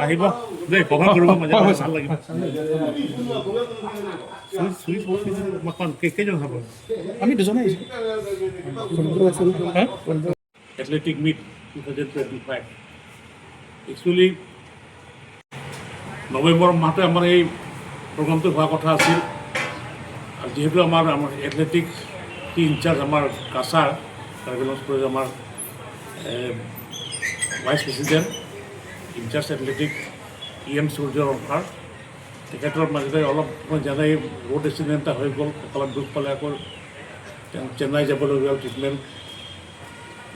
আহিব দেই কভাৰ কৰিব মজা ভাল লাগিব কেইজন হ'ব আমি দুজনে আহিছোঁ এথলেটিক মিট 2025 একচুৱেলি নৱেম্বৰ মাহতে আমাৰ এই প্ৰগ্ৰামটো হোৱা কথা আছিল আৰু যিহেতু আমাৰ এথলেটিক ইনচাৰ্জ আমাৰ কাছাৰ কাৰ্বিলঞ্জ কলেজ আমাৰ vice president incharge athletic EM Surya Rongkar তেখেতৰ মাজতে অলপ জানাই ৰোড এক্সিডেণ্ট এটা হৈ গ'ল কঁকালত দুখ পালে আকৌ চেন্নাই যাবলগীয়া ট্ৰিটমেণ্ট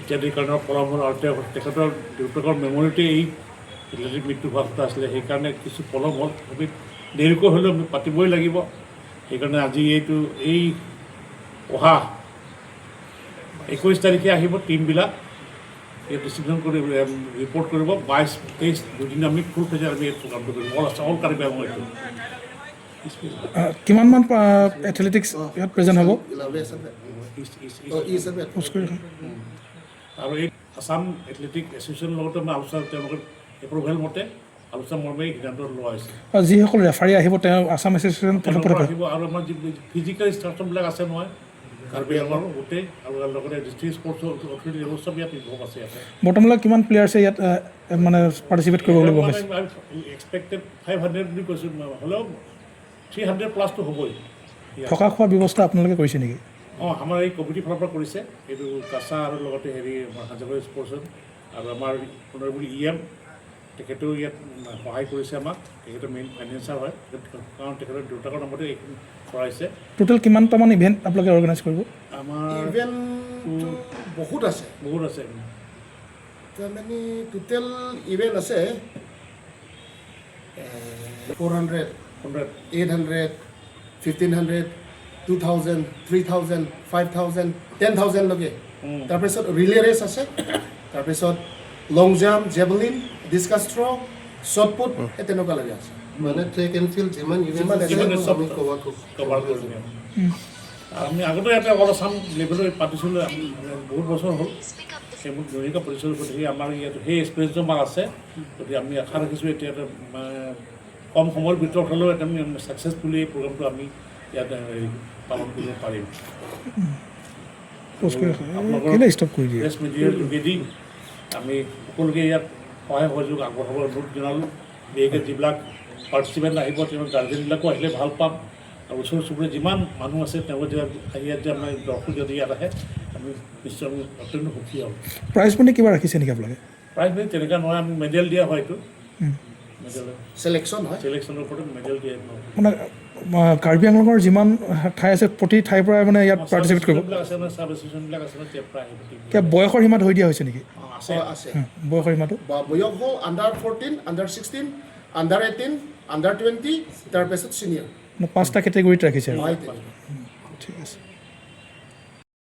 ইত্যাদিৰ কাৰণে পলম হ'ল আৰু তেখেতৰ দেউতাকৰ মেমৰিতে এই এথলেটিক মৃত্যু হোৱা কথা আছিলে সেইকাৰণে কিছু পলম হ'ল আমি দেৰিকৈ হ'লেও আমি পাতিবই লাগিব সেইকাৰণে আজি এই অহা 21 তাৰিখে আহিব টিমবিলাক ডিচিপ্লিন কৰি ৰিপৰ্ট কৰিব 22-23 দুদিন আমি ফুল ফেজাৰ আমি এই প্ৰগ্ৰামটো কৰিম অল কাৰ্বি আংলং এইটো কিমানমান এথলেটিক্স ইয়াত প্ৰেজেণ্ট হ'ব আৰু এই আছাম এথলেটিক এছ'চিয়েশ্যনৰ লগতে মই আলোচনা তেওঁলোকৰ এপ্ৰুভেল মতে আলোচনা মৰ্মে সিদ্ধান্ত লোৱা হৈছে যিসকল ৰেফাৰী আহিব তেওঁ আছাম এছ'চিয়েশ্যন আহিব আৰু আমাৰ যি ফিজিকেল ইনষ্ট্ৰাকশ্যনবিলাক আছে নহয় কাৰ্বি আংলঙৰ গোটেই আৰু লগতে ডিষ্ট্ৰিক্ট স্পৰ্টছ অথৰিটি এইবোৰ চব ইয়াত ইনভল্ভ আছে ইয়াতে বৰ্তমানলৈ কিমান প্লেয়াৰ্ছে ইয়াত মানে পাৰ্টিচিপেট কৰিব লাগিব এক্সপেক্টেড 500 বুলি কৈছোঁ হ'লেও 300 প্লাছটো হ'বই থকা খোৱাৰ ব্যৱস্থা আপোনালোকে কৰিছে নেকি আমাৰ এই কমিটিৰ ফালৰ পৰা কৰিছে এইটো কাছা আৰু লগতে আমাৰ হাজাগৰ স্পৰ্টছত আৰু আমাৰ সোণাৰগুৰি EM তেখেতেও ইয়াত সহায় কৰিছে আমাক তেখেতৰ মেইন ফাইনেন্সাৰ হয় কাৰণ তেখেতৰ দেউতাকৰ নামতে এইখিনি কৰাইছে টোটেল কিমানটামান ইভেণ্ট আপোনালোকে অৰ্গেনাইজ কৰিব আমাৰ ইভেণ্ট বহুত আছে তাৰমানে টোটেল ইভেণ্ট আছে 400 800 1500 2000 3000 5000 10,000 লৈকে তাৰপিছত ৰিলে ৰেচ আছে তাৰপিছত long jump javelin discus throw shot put তেনেকুৱা লাগে আছে মানে ট্ৰেক এণ্ড ফিল্ড যিমান ইভেণ্ট আমি কভাৰ কৰিম আমি আগতে ইয়াতে অল আছাম লেভেলত পাতিছিলোঁ বহুত বছৰ হ'ল সেইবোৰ ধুনীয়াকৈ পৰিচালনা কৰি থাকি আমাৰ ইয়াত সেই এক্সপিৰিয়েঞ্চটো আমাৰ আছে গতিকে আমি আশা ৰাখিছোঁ এতিয়া কম সময়ৰ ভিতৰত হ'লেও এটা আমি ছাকচেছফুলি এই প্ৰগ্ৰামটো আমি ইয়াত পালন কৰিব পাৰিম প্ৰেছ মিডিয়াৰ যোগেদি আমি সকলোকে ইয়াত সহায় সহযোগ আগবঢ়াব অনুৰোধ জনালোঁ বিশেষকৈ যিবিলাক পাৰ্টিচিপেণ্ট আহিব তেওঁ গাৰ্জেনবিলাকো আহিলে ভাল পাম আৰু ওচৰ চুবুৰীয়া যিমান মানুহ আছে তেওঁ যে ইয়াত যে আমাৰ দৰ্শক যদি ইয়াত আহে আমি নিশ্চয় আমি অত্যন্ত সুখী হ'ম প্ৰাইজ মানি কিবা ৰাখিছে নেকি আপোনালোকে প্ৰাইজ মানি তেনেকুৱা নহয় আমি মেডেল দিয়া হয় এইটো চিলেকশ্যনৰ ওপৰত মেডেল দিয়া মানে কাৰ্বি আংলঙৰ যিমান ঠাই আছে প্ৰতি ঠাইৰ পৰাই মানে ইয়াত পাৰ্টিচিপেট কৰিব চাব এছ'চিয়েশ্যনবিলাক আছে নহয় প্ৰায় কিবা বয়সৰ সীমা ধৰি দিয়া হৈছে নেকি আছে বয়সৰ সীমাটো বয়স হ'ল আণ্ডাৰ 14 আণ্ডাৰ 16 আণ্ডাৰ 18 আণ্ডাৰ 20 তাৰপিছত ছিনিয়ৰ 5টা কেটেগৰীত ৰাখিছে আৰু ঠিক আছে